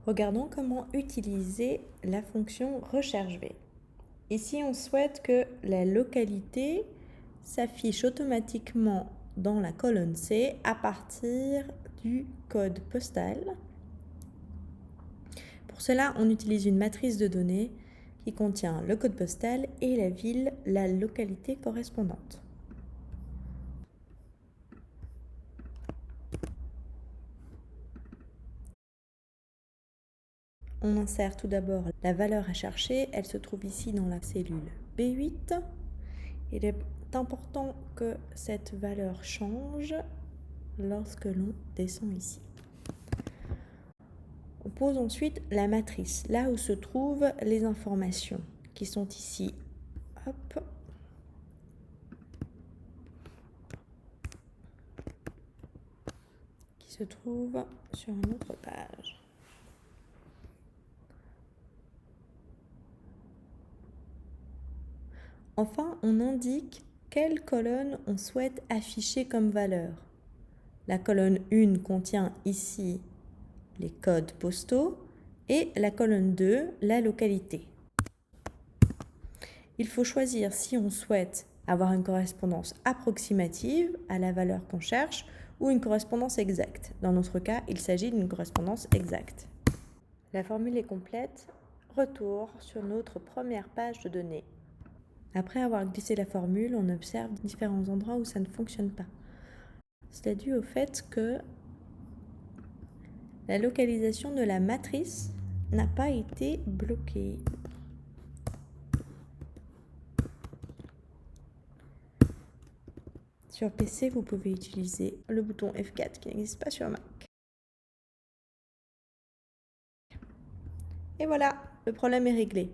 Regardons comment utiliser la fonction recherche-v. Ici, on souhaite que la localité s'affiche automatiquement dans la colonne C à partir du code postal. Pour cela, on utilise une matrice de données qui contient le code postal et la ville, la localité correspondante. On insère tout d'abord la valeur à chercher. Elle se trouve ici dans la cellule B8. Il est important que cette valeur change lorsque l'on descend ici. On pose ensuite la matrice, là où se trouvent les informations, qui sont ici. Hop. Qui se trouvent sur une autre page. Enfin, on indique quelle colonne on souhaite afficher comme valeur. La colonne 1 contient ici les codes postaux et la colonne 2, la localité. Il faut choisir si on souhaite avoir une correspondance approximative à la valeur qu'on cherche ou une correspondance exacte. Dans notre cas, il s'agit d'une correspondance exacte. La formule est complète. Retour sur notre première page de données. Après avoir glissé la formule, on observe différents endroits où ça ne fonctionne pas. C'est dû au fait que la localisation de la matrice n'a pas été bloquée. Sur PC, vous pouvez utiliser le bouton F4 qui n'existe pas sur Mac. Et voilà, le problème est réglé.